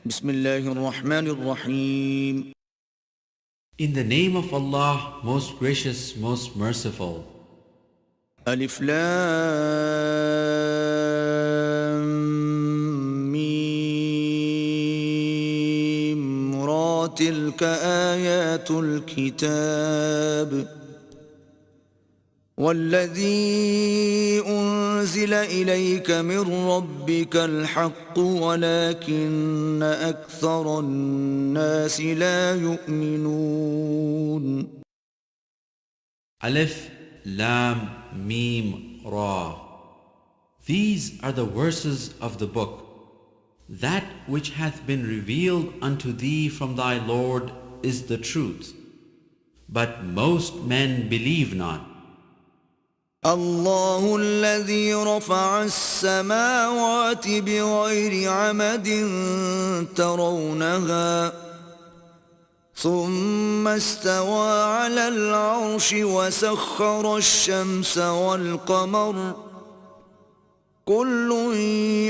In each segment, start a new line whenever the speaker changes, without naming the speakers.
بسم الله الرحمن الرحيم.
In the name of Allah, most gracious, most merciful.
ألف لام ميم را تلك آيات الكتاب والذي أنزل إليك من ربك الحق ولكن أكثر الناس لا يؤمنون.
Alif, Lam, Mim, Ra. These are the verses of the book. That which hath been revealed unto thee from thy Lord is the truth. But most men believe not.
الله الذي رفع السماوات بغير عمد ترونها ثم استوى على العرش وسخر الشمس والقمر كل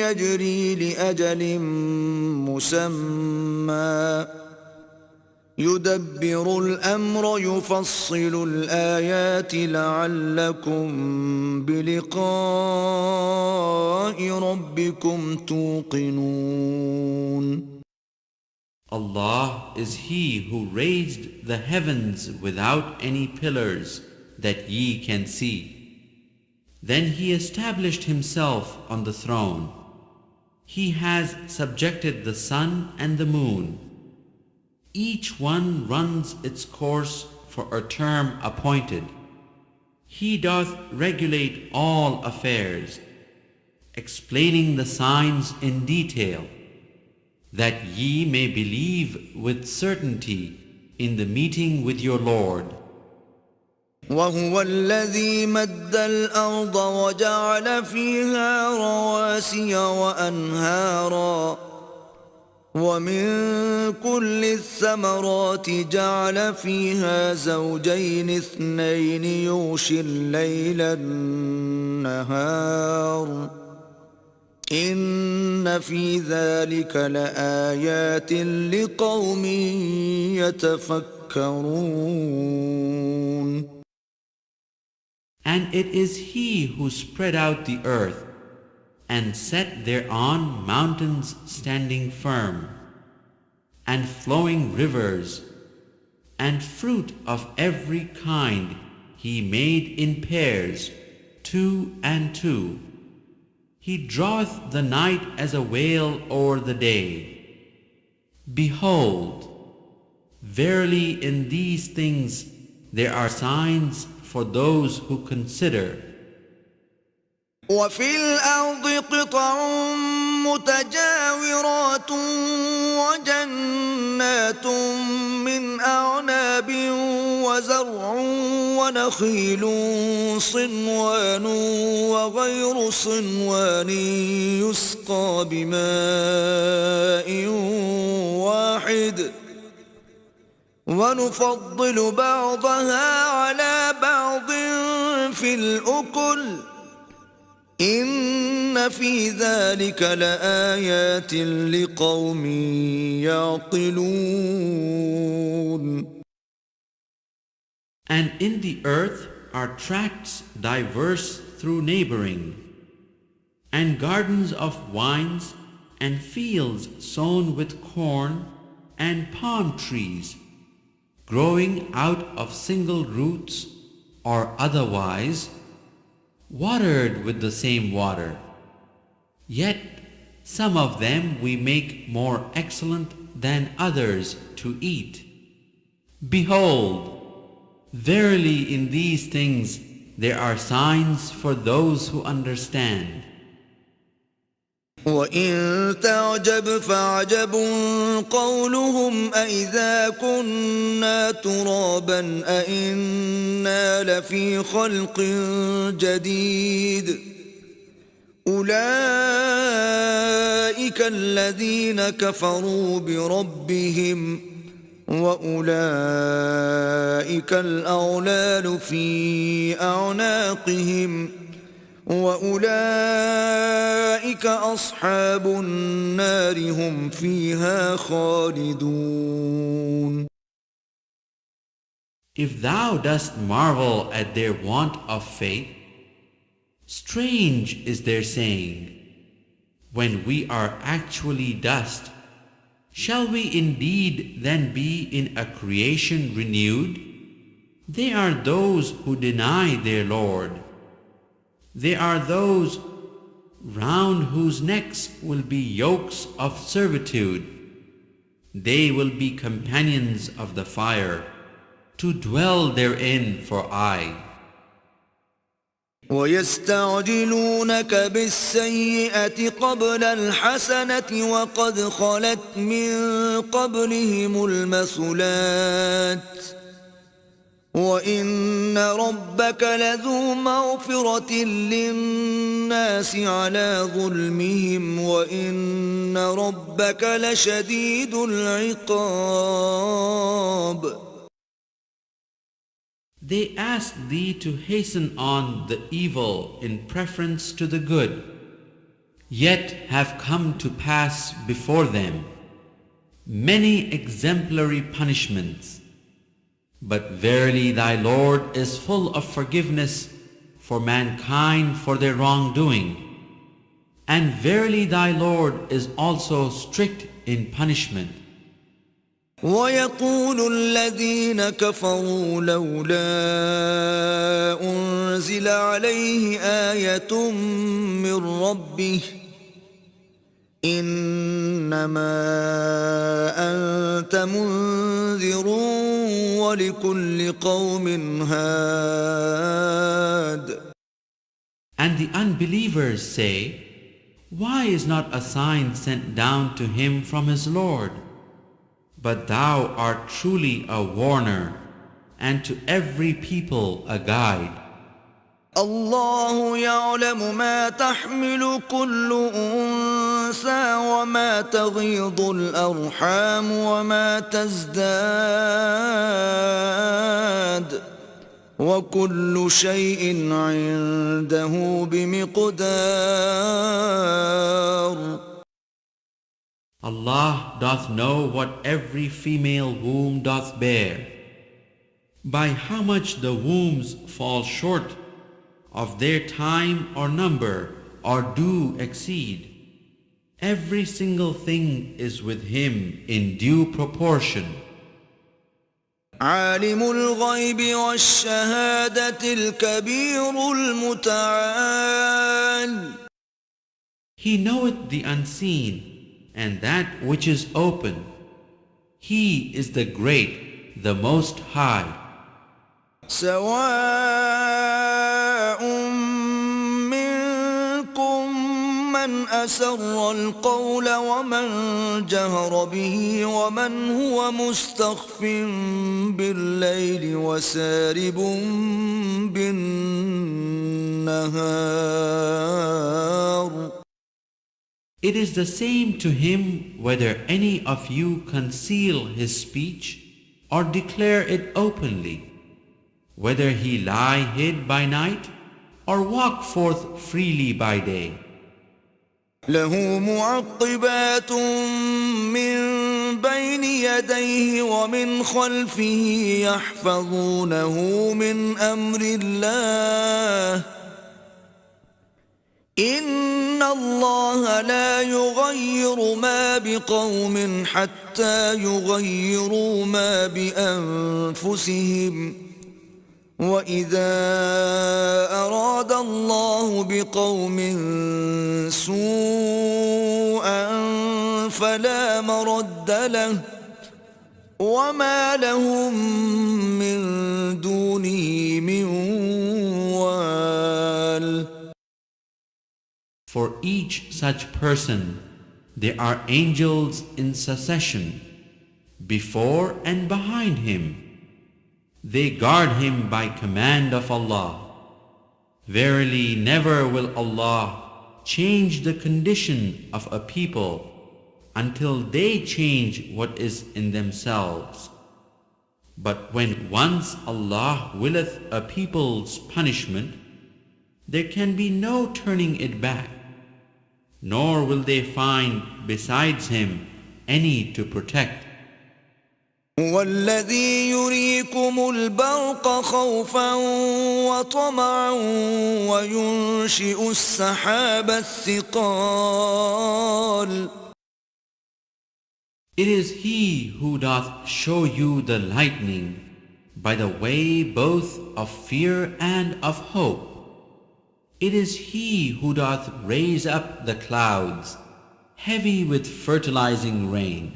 يجري لأجل مسمى يدبر الأمر يفصل الآيات لعلكم بلقاء ربكم توقنون.
Allah is He who raised the heavens without any pillars that ye can see. Then He established Himself on the throne. He has subjected the sun and the moon. Each one runs its course for a term appointed. He doth regulate all affairs, explaining the signs in detail, that ye may believe with certainty in the meeting with your Lord.
وهو الذي مد الأرض وجعل فيها رواسي وأنهارا ومن كل الثمرات جعل فيها زوجين اثنين يغشي الليل النهار إن في ذلك لآيات لقوم يتفكرون.
And it is He who spread out the earth and set thereon mountains standing firm, and flowing rivers, and fruit of every kind He made in pairs, two and two. He draweth the night as a veil o'er the day. Behold, verily in these things there are signs for those who consider.
وفي الأرض قطع متجاورات وجنات من أعناب وزرع ونخيل صنوان وغير صنوان يسقى بماء واحد ونفضل بعضها على بعض في الأكل إن في ذلك لآيات لقوم يعقلون.
And in the earth are tracts diverse through neighboring, and gardens of vines, and fields sown with corn, and palm trees, growing out of single roots, or otherwise, watered with the same water. Yet some of them we make more excellent than others to eat. Behold, verily in these things there are signs for those who understand.
وإن تعجب فعجب قولهم أإذا كنا ترابا أإنا لفي خلق جديد أولئك الذين كفروا بربهم وأولئك الأغلال في أعناقهم وأولئك أولئك أصحاب النار هم فيها خالدون.
If thou dost marvel at their want of faith, strange is their saying, when we are actually dust, shall we indeed then be in a creation renewed? They are those who deny their Lord. They are those round whose necks will be yokes of servitude. They will be companions of the fire, to dwell therein for aye.
ويستعجلونك بالسيئة قبل الحسنة وقد خلت من قبلهم المثلات وإن ربك لذو مغفرة للناس على ظلمهم وإن ربك لشديد العقاب.
They ask thee to hasten on the evil in preference to the good, yet have come to pass before them many exemplary punishments. But verily thy Lord is full of forgiveness for mankind for their wrongdoing, and verily thy Lord is also strict in punishment.
ويقول الذين كفروا لولا أنزل عليه آية من ربه إنما أنت منذر ولكل قوم هاد.
And the unbelievers say, why is not a sign sent down to him from his Lord? But thou art truly a warner, and to every people a guide.
الله يعلم ما تحمل كل أنثى وما تغيض الأرحام وما تزداد وكل شيء عنده بمقدار.
Allah doth know what every female womb doth bear, by how much the wombs fall short of their time or number or do exceed. Every single thing is with him in due proportion.
عالم الغيب والشهادة الكبير المتعال.
He knoweth the unseen and that which is open. He is the great, the most high.
سواء منكم من أسر القول ومن جهر به ومن هو مستخف بالليل وسارب بالنهار.
It is the same to him whether any of you conceal his speech or declare it openly, whether he lie hid by night or walk forth freely by day.
له معقبات من بين يديه ومن خلفه يحفظونه من أمر الله إن الله لا يغير ما بقوم حتى يغيروا ما بأنفسهم وإذا أراد الله بقوم سوءا فلا مرد له وما لهم من دونه من وال.
For each such person there are angels in succession, before and behind him. They guard him by command of Allah. Verily, never will Allah change the condition of a people until they change what is in themselves. But when once Allah willeth a people's punishment, there can be no turning it back. nor will they find besides him any to protect.
هو الذي يريكم البرق خوفا وطمعا وينشئ السحاب الثقال.
It is he who doth show you the lightning by the way both of fear and of hope. It is he who doth raise up the clouds, heavy with fertilizing rain.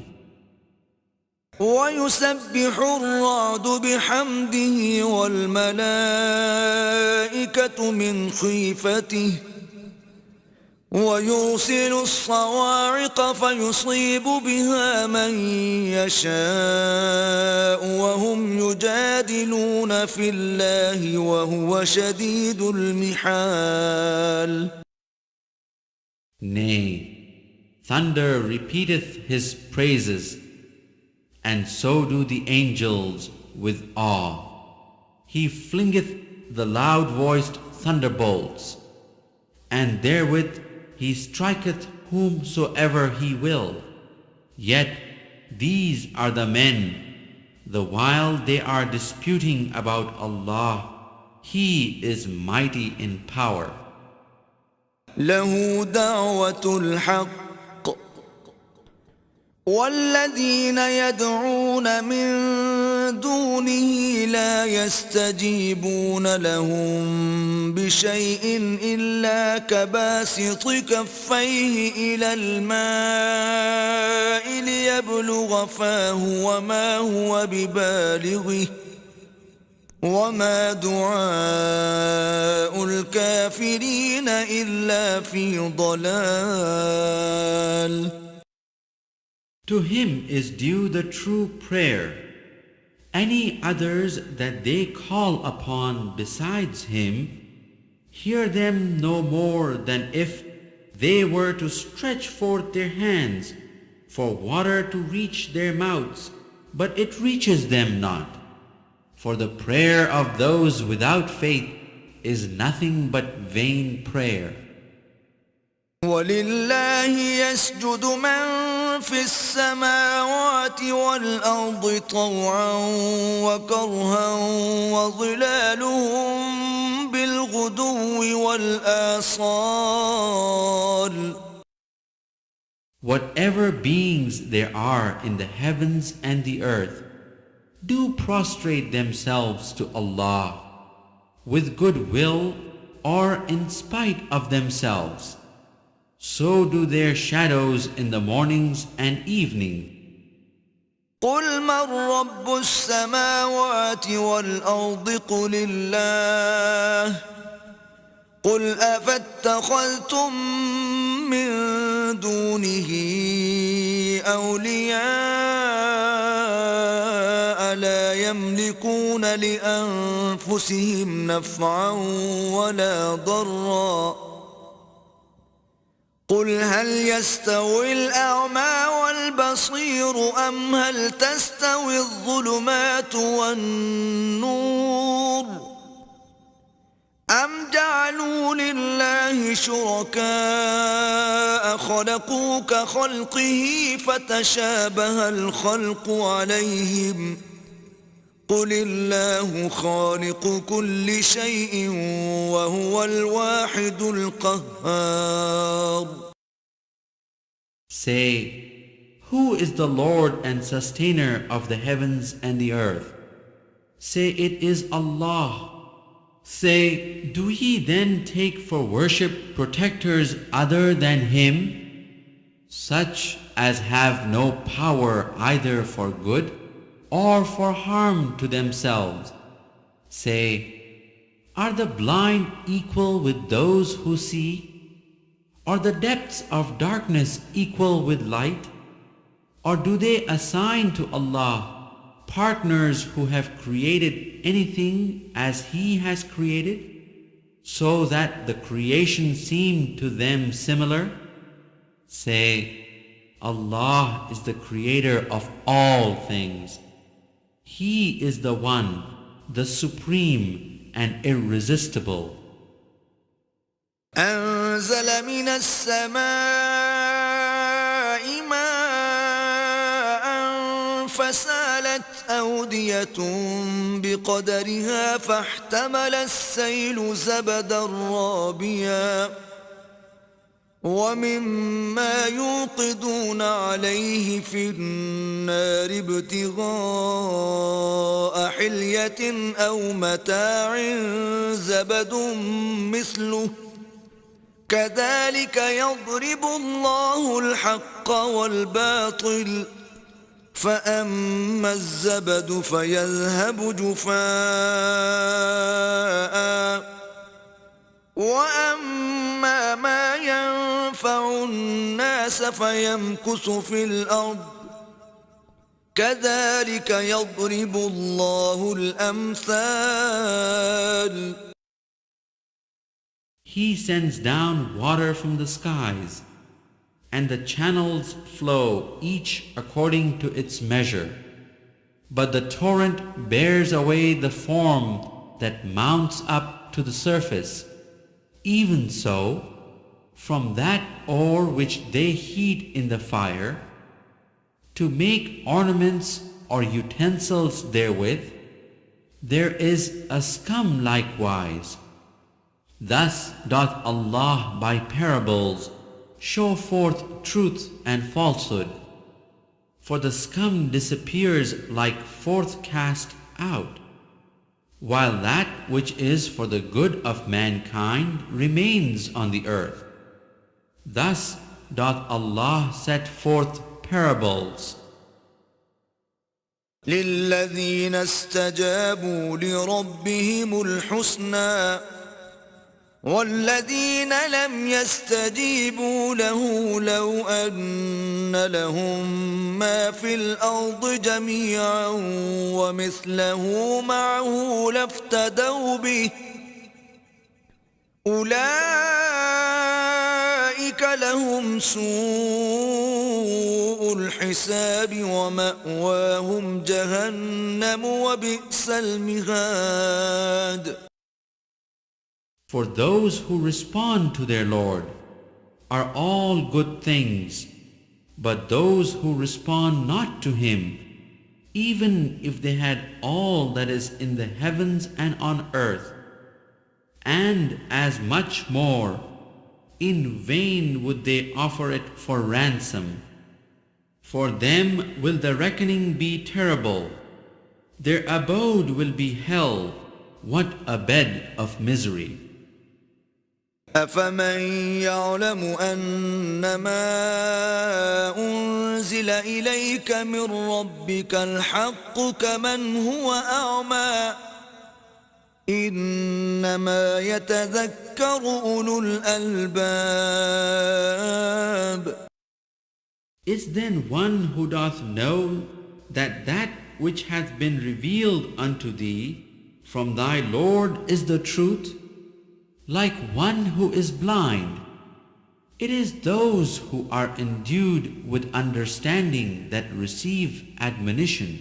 ويسبح الرعد بحمده والملائكة من خيفته ويرسل الصواعق فيصيب بها من يشاء وهم يجادلون في الله وهو شديد المحال.
Nay, thunder repeateth his praises, and so do the angels with awe. He flingeth the loud-voiced thunderbolts, and therewith he striketh whomsoever he will. Yet these are the men, the while they are disputing about Allah, He is mighty in power.
له دعوة الحق والذين يدعون من دونه لا يستجيبون لهم بشيء إلا كباسط كفيه إلى الماء ليبلغ فاه وما هو ببالغه وما دعاء الكافرين إلا في ضلال.
To him is due the true prayer. Any others that they call upon besides him, hear them no more than if they were to stretch forth their hands for water to reach their mouths, but it reaches them not. For the prayer of those without faith is nothing but vain prayer.
وَلِلَّهِ يَسْجُدُ مَنْ فِي السَّمَاوَاتِ وَالْأَرْضِ طَوْعًا وَكَرْهًا وَظِلَالُهُمْ بِالْغُدُوِّ وَالْآصَالِ.
Whatever beings there are in the heavens and the earth, do prostrate themselves to Allah with good will or in spite of themselves. So do their shadows in the mornings and evening.
قُلْ مَنْ رَبُّ السَّمَاوَاتِ وَالْأَرْضِ قُلِ اللَّهُ قُلْ أَفَاتَّخَذْتُمْ مِنْ دُونِهِ أَوْلِيَاءَ لَا يَمْلِكُونَ لِأَنفُسِهِمْ نَفْعًا وَلَا ضَرًّا. قُلْ هَلْ يَسْتَوِي الْأَعْمَى وَالْبَصِيرُ أَمْ هَلْ تَسْتَوِي الظُّلُمَاتُ وَالنُّورُ أَمْ جَعَلُوا لِلَّهِ شُرَكَاءَ خَلَقُوا كَخَلْقِهِ فَتَشَابَهَ الْخَلْقُ عَلَيْهِمْ قُلِ اللَّهُ خَالِقُ كُلِّ شَيْءٍ وَهُوَ الْوَاحِدُ الْقَهَّارُ.
Say, who is the Lord and sustainer of the heavens and the earth? Say, it is Allah. Say, do ye then take for worship protectors other than Him, such as have no power either for good or for harm to themselves? Say, are the blind equal with those who see? Are the depths of darkness equal with light? Or do they assign to Allah partners who have created anything as He has created, so that the creation seem to them similar? Say, Allah is the creator of all things. He is the One, the Supreme and Irresistible.
أنزل من السماء ماء فسالت أودية بقدرها فاحتمل السيل زبدا رابيا ومما يوقدون عليه في النار ابتغاء حلية أو متاع زبد مثله كذلك يضرب الله الحق والباطل فأما الزبد فيذهب جفاء وأما ما ينفع الناس فيمكث في الأرض كذلك يضرب الله الأمثال.
He sends down water from the skies, and the channels flow each according to its measure. But the torrent bears away the form that mounts up to the surface. Even so, from that ore which they heat in the fire, to make ornaments or utensils therewith, there is a scum likewise. Thus doth Allah by parables show forth truth and falsehood. For the scum disappears like forth cast out, while that which is for the good of mankind remains on the earth. Thus doth Allah set forth parables.
للذين استجابوا لربهم الحسنى والذين لم يستجيبوا له لو أن لهم ما في الأرض جميعا ومثله معه لافتدوا به أولئك لهم سوء الحساب ومأواهم جهنم وبئس المهاد.
For those who respond to their Lord are all good things, but those who respond not to Him, even if they had all that is in the heavens and on earth, and as much more, in vain would they offer it for ransom. For them will the reckoning be terrible. Their abode will be hell. What a bed of misery.
أفمن يعلم أنما أنزل إليك من ربك الحق كمن هو أعمى إنما يتذكر أولو الألباب.
Is then one who doth know that that which hath been revealed unto thee from thy Lord is the truth? Like one who is blind. It is those who are endued with understanding that receive admonition.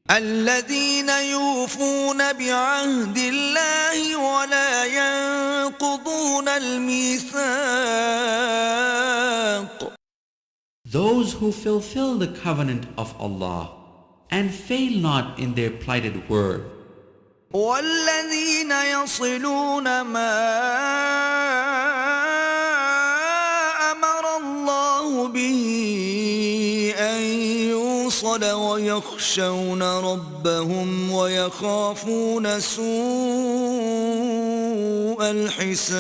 الذين يوفون بعهد الله ولا ينقضون الميثاق.
Those who fulfill the covenant of Allah and fail not in their plighted word.
والذين يصلون ما أمر الله به أن يوصل ويخشون ربهم ويخافون سوء الحساب.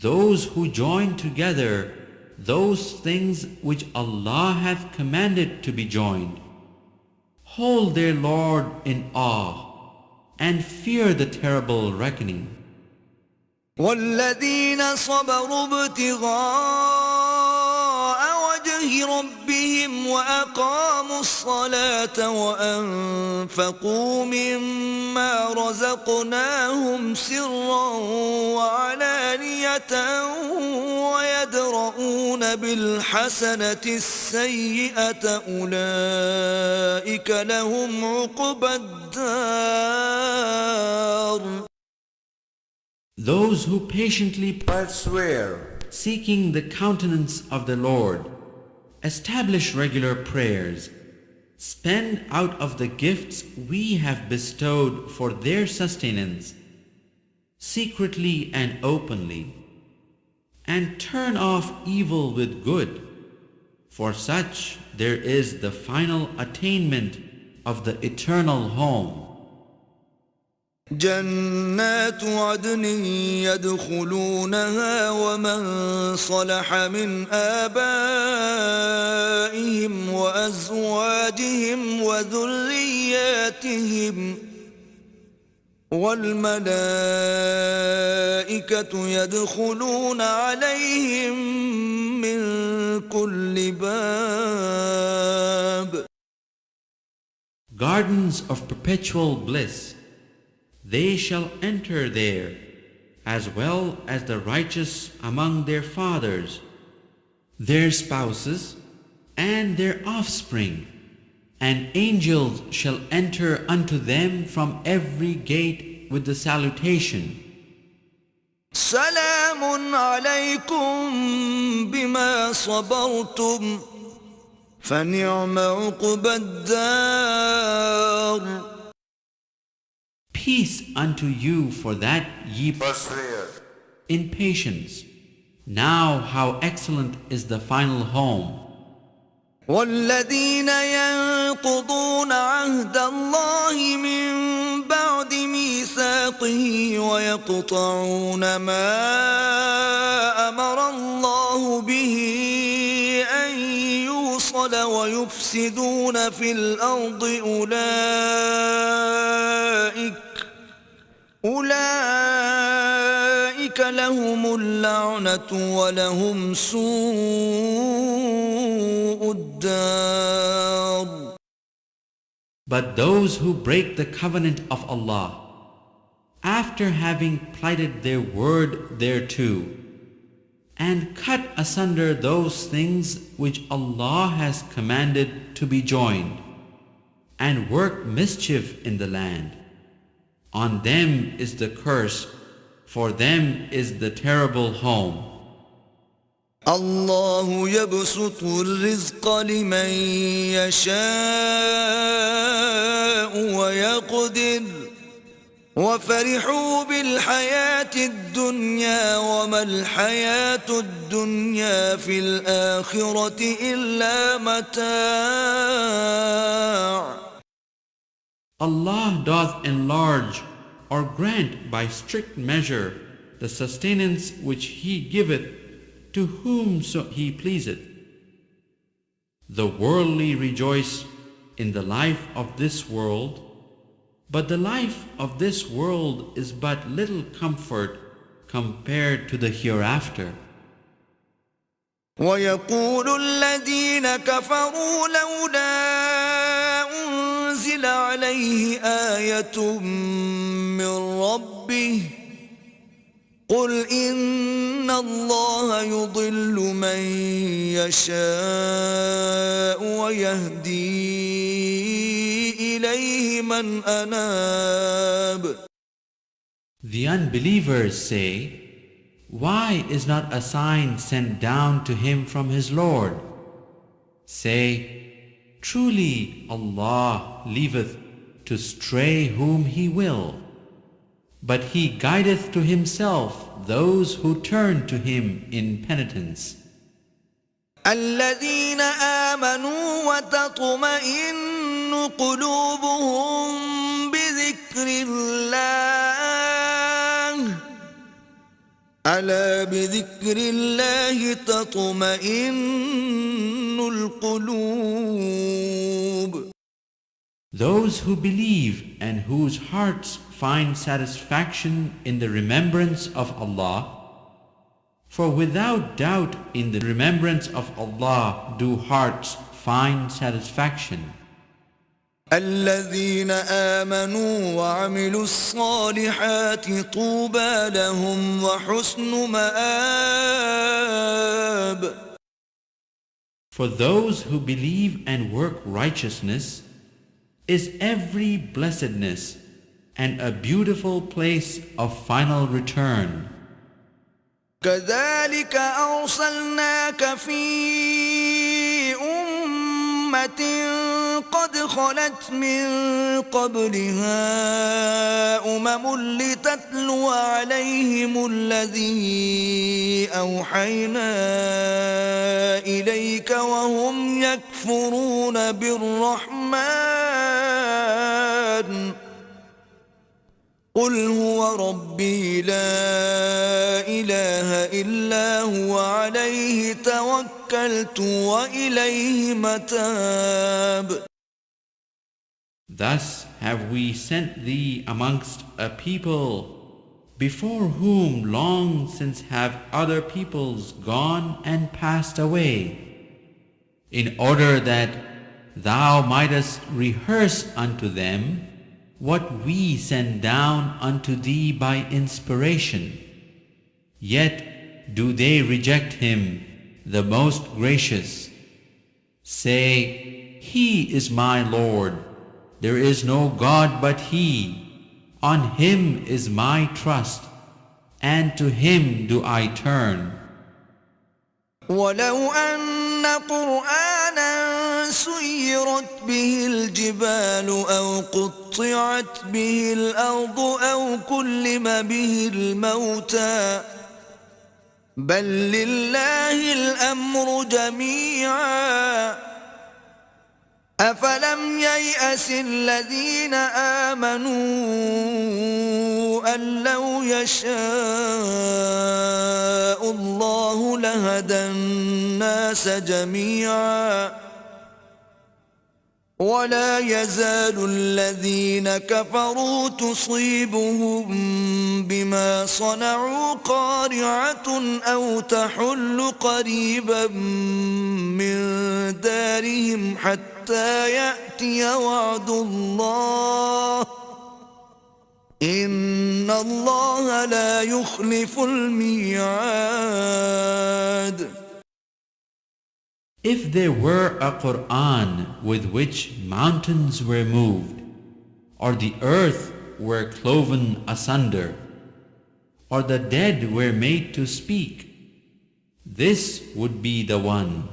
Those who join together those things which Allah hath commanded to be joined, hold their Lord in awe and fear the terrible reckoning.
والذين صبروا ابتغاء وجه ربهم وأقاموا الصلاة وأنفقوا مما رزقناهم سرا وعلانية ويدرؤون بالحسنة السيئة أولئك لهم عقبى الدار.
Those who patiently
persevere,
seeking the countenance of the Lord, establish regular prayers, spend out of the gifts we have bestowed for their sustenance, secretly and openly, and turn off evil with good. For such there is the final attainment of the eternal home.
جنات عدن يدخلونها ومن صلح من آبائهم وأزواجهم وذرياتهم والملائكة يدخلون عليهم من كل باب.
Gardens of perpetual bliss, they shall enter there, as well as the righteous among their fathers, their spouses, and their offspring, and angels shall enter unto them from every gate with the salutation,
سلام عليكم بما صبرتم فنعم عقبى الدار.
Peace unto you for that ye persevere in patience. Now how excellent is the final home.
والذين ينقضون عهد الله من بعد ميثاقه ويقطعون ما أمر الله به أن يوصل ويفسدون في الأرض أولئك لهم اللعنة ولهم سوء الدار.
But those who break the covenant of Allah, after having plighted their word thereto, and cut asunder those things which Allah has commanded to be joined, and work mischief in the land, on them is the curse, for them is the terrible home.
الله يبسط الرزق لمن يشاء ويقدر وفرحوا بالحياة الدنيا وما الحياة الدنيا في الآخرة إلا متاع.
Allah doth enlarge or grant by strict measure the sustenance which He giveth to whom so He pleaseth. The worldly rejoice in the life of this world, but the life of this world is but little comfort compared to the hereafter.
ويقول الذين كفروا لولا أنزل عليه آية من ربه قل إن الله يضل من يشاء ويهدي إليه من أناب.
The unbelievers say, why is not a sign sent down to him from his Lord? Say, truly Allah leaveth to stray whom He will, but He guideth to Himself those who turn to Him in penitence.
الذين آمنوا وتطمئن قلوبهم بذكر الله ألا بذكر الله تطمئن القلوب.
Those who believe and whose hearts find satisfaction in the remembrance of Allah, for without doubt in the remembrance of Allah do hearts find satisfaction.
الذين آمنوا وعملوا الصالحات طوبى لهم وحسن مآب.
For those who believe and work righteousness is every blessedness, and a beautiful place of final return.
كذلك أرسلناك في أمة قد خلت من قبلها لتتلو عليهم الذي أوحينا إليك وهم يكفرون بالرحمن قل هو ربي لا إله إلا هو عليه توكلت وإليه متاب.
Thus have we sent thee amongst a people before whom long since have other peoples gone and passed away, in order that thou mightest rehearse unto them what we send down unto thee by inspiration. Yet do they reject him, the most gracious. Say, He is my Lord, there is no God but He. On Him is my trust, and to Him do I turn.
ولو أن قرآنا سيرت به الجبال أو قطعت به الأرض أو كلم به الموتى بل لله الأمر جميعا أفلم ييأس الذين آمنوا أن لو يشاء الله لهدى الناس جميعا ولا يزال الذين كفروا تصيبهم بما صنعوا قارعة أو تحل قريبا من دارهم حتى يأتي وعد الله إن الله لا يخلف الميعاد.
If there were a Quran with which mountains were moved, or the earth were cloven asunder, or the dead were made to speak, this would be the one.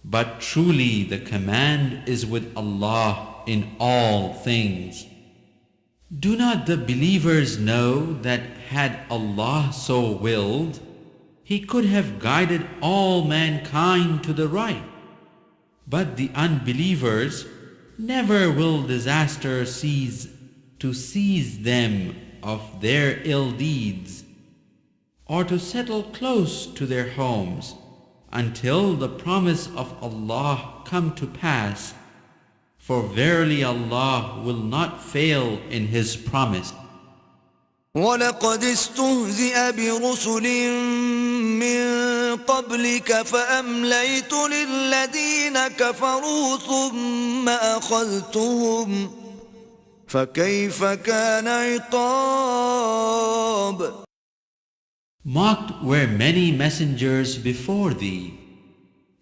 But truly the command is with Allah in all things. Do not the believers know that had Allah so willed, He could have guided all mankind to the right? But the unbelievers never will disaster seize them of their ill deeds, or to settle close to their homes until the promise of Allah come to pass, for verily Allah will not fail in His promise.
وَلَقَدِ اسْتُهْزِئَ بِرُسُلٍ مِّن قَبْلِكَ فَأَمْلَيْتُ لِلَّذِينَ كَفَرُوا ثُمَّ أَخَذْتُهُمْ فَكَيْفَ كَانَ عِقَابِ.
Mocked were many messengers before thee,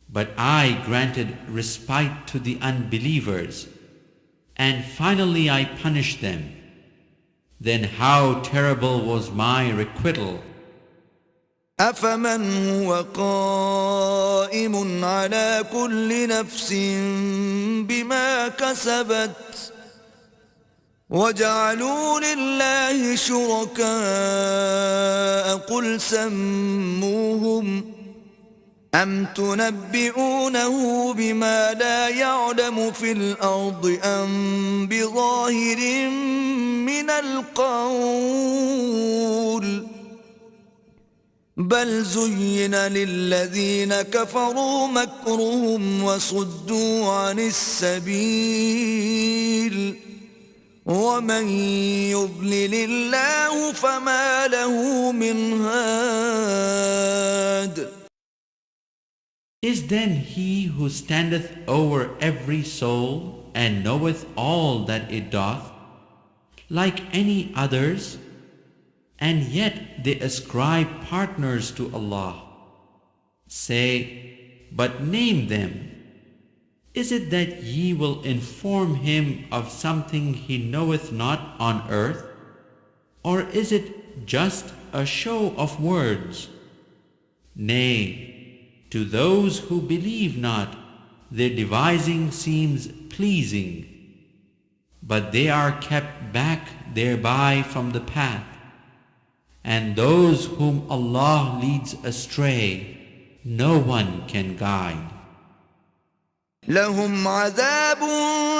but I granted respite to the unbelievers, and finally I punished them. Then how terrible was my requital.
أَفَمَنْ هُوَ قَائِمٌ عَلَى كُلِّ نَفْسٍ بِمَا كَسَبَتْ وَجَعَلُوا لِلَّهِ شُرَكَاءَ قُلْ سَمُّوهُمْ أَمْ تُنَبِّئُونَهُ بِمَا لَا يَعْلَمُ فِي الْأَرْضِ أَمْ بِظَاهِرٍ مِّنَ الْقَوْلِ بَلْ زُيِّنَ لِلَّذِينَ كَفَرُوا مَكْرُهُمْ وَصُدُّوا عَنِ السَّبِيلِ وَمَنْ يُضْلِلِ اللَّهُ فَمَا لَهُ مِنْ هَادٍ.
Is then He who standeth over every soul and knoweth all that it doth, like any others? And yet they ascribe partners to Allah. Say, but name them. Is it that ye will inform him of something he knoweth not on earth? Or is it just a show of words? Nay, to those who believe not, their devising seems pleasing, but they are kept back thereby from the path. And those whom Allah leads astray, no one can guide.
لهم عذاب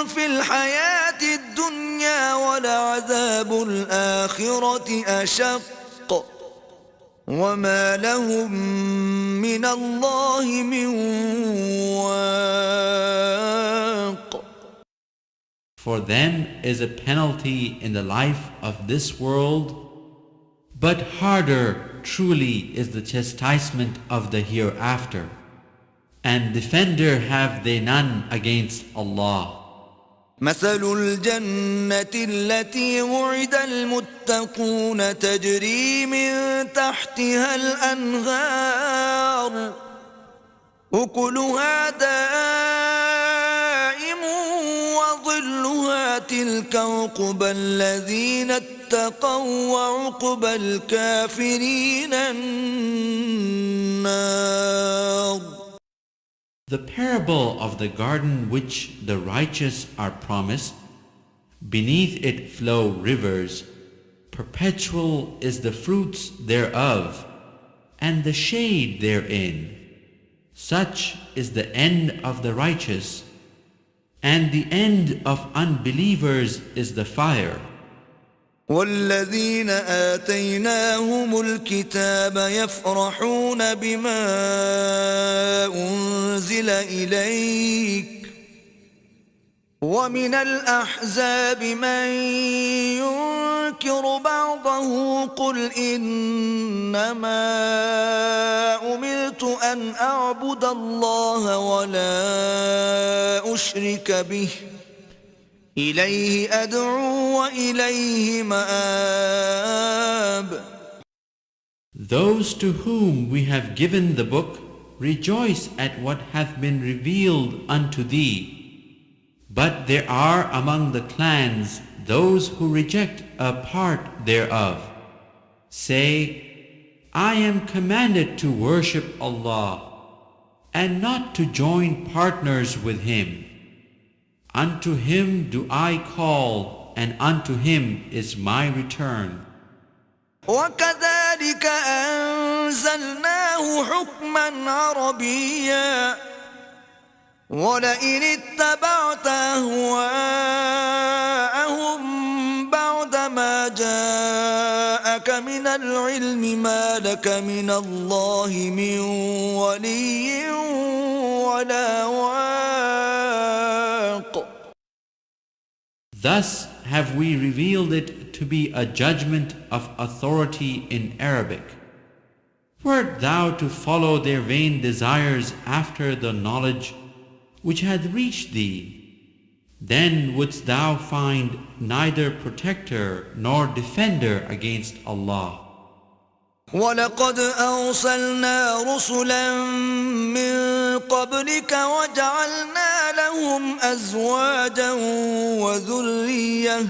في الحياة الدنيا ولعذاب الآخرة أشق وما لهم من الله من واق.
For them is a penalty in the life of this world, but harder truly is the chastisement of the hereafter. And defender have they none against Allah.
مثل الجنة التي وعد المتقون تجري من تحتها الأنهار أكلها دائم وظلها تلك عقبى الذين اتقوا وعقبى الكافرين النار.
The parable of the garden which the righteous are promised, beneath it flow rivers, perpetual is the fruits thereof, and the shade therein. Such is the end of the righteous, and the end of unbelievers is the fire.
والذين آتيناهم الكتاب يفرحون بما أنزل إليك ومن الأحزاب من ينكر بعضه قل إنما أمرت أن أعبد الله ولا أشرك به إليه أدعو وإليه مآب.
Those to whom we have given the book rejoice at what hath been revealed unto thee. But there are among the clans those who reject a part thereof. Say, I am commanded to worship Allah and not to join partners with Him. Unto Him do I call, and unto Him is my return.
وكذلك أنزلناه حكما عربيا ولئن اتبعت أهواءهم بعدما جاءك من العلم ما لك من الله من ولي ولا واق.
Thus have we revealed it to be a judgment of authority in Arabic. Wert thou to follow their vain desires after the knowledge which hath reached thee, then wouldst thou find neither protector nor defender against Allah.
ولقد أرسلنا رسلا من قبلك وجعلنا لهم أزواجا وذرية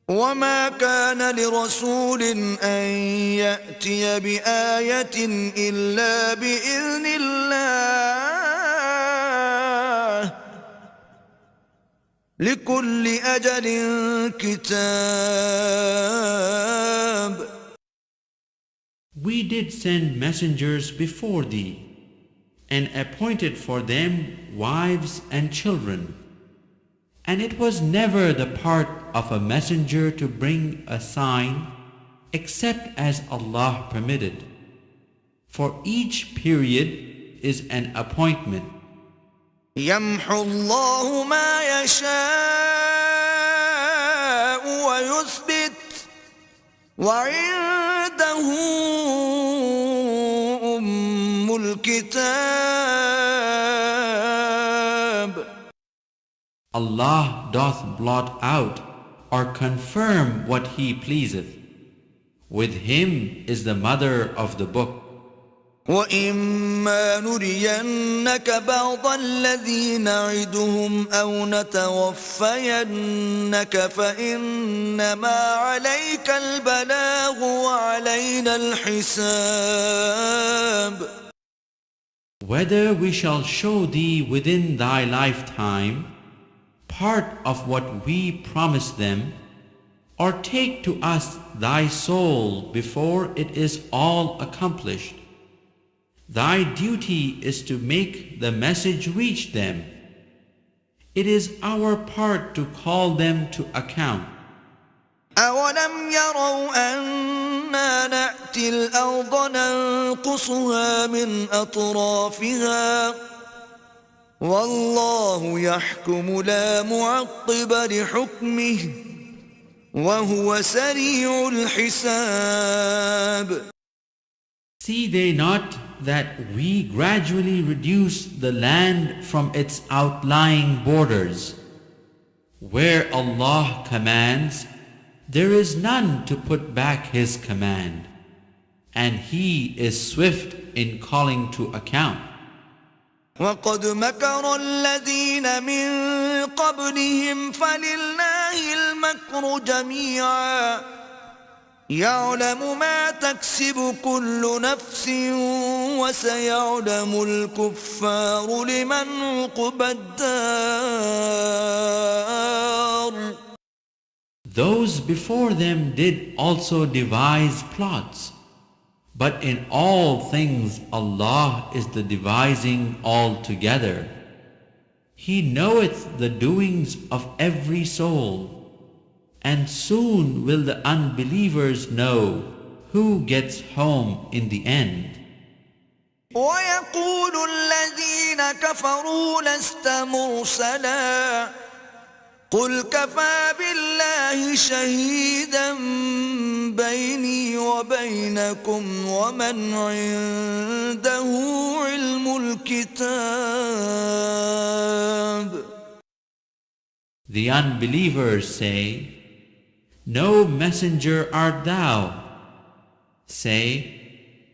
وما كان لرسول أن يأتي بآية إلا بإذن الله لكل أجل كتاب.
We did send messengers before thee, and appointed for them wives and children. And it was never the part of a messenger to bring a sign, except as Allah permitted. For each period is an appointment.
يمحو الله ما يشاء ويثبت وعنده أم الكتاب.
Allah doth blot out or confirm what He pleaseth. With Him is the mother of the book.
وَإِمَّا نُرِيَنَّكَ بَعْضَ الَّذِي نَعِدُهُمْ أَوْ نَتَوَفَّيَنَّكَ فَإِنَّمَا عَلَيْكَ الْبَلَاغُ وَعَلَيْنَا الْحِسَابُ.
Whether we shall show thee within thy lifetime part of what we promise them, or take to us thy soul before it is all accomplished, thy duty is to make the message reach them. It is our part to call them to account.
أَوَلَمْ يَرَوْا أَنَّا نَأْتِي الْأَرْضَ نَنقُصُهَا مِنْ أَطْرَافِهَا وَاللَّهُ يَحْكُمُ لَا مُعَقِّبَ لِحُكْمِهِ وَهُوَ سَرِيعُ الْحِسَابِ.
See they not that we gradually reduce the land from its outlying borders? Where Allah commands, there is none to put back His command, and He is swift in calling to account.
وَقَدْ مَكَرَ الَّذِينَ مِنْ قَبْلِهِمْ فَلِلَّهِ الْمَكْرُ جَمِيعًا يَعْلَمُ مَا تَكْسِبُ كُلُّ نَفْسٍ وَسَيَعْلَمُ الْكُفَّارُ لِمَنْ عُقْبَى الدَّارِ.
Those before them did also devise plots, but in all things Allah is the devising altogether. He knoweth the doings of every soul, and soon will the unbelievers know who gets home in the end.
وَيَقُولُ الَّذِينَ كَفَرُوا لَسْتَ مُرْسَلًا قُلْ كَفَى بِاللَّهِ شَهِيدًا بَيْنِي وَبَيْنَكُمْ وَمَنْ عِندَهُ عِلْمُ الْكِتَابِ.
The unbelievers say, No messenger art thou. Say,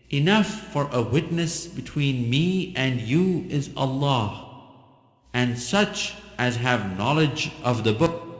Enough for a witness between me and you is Allah, and such as have knowledge of the book.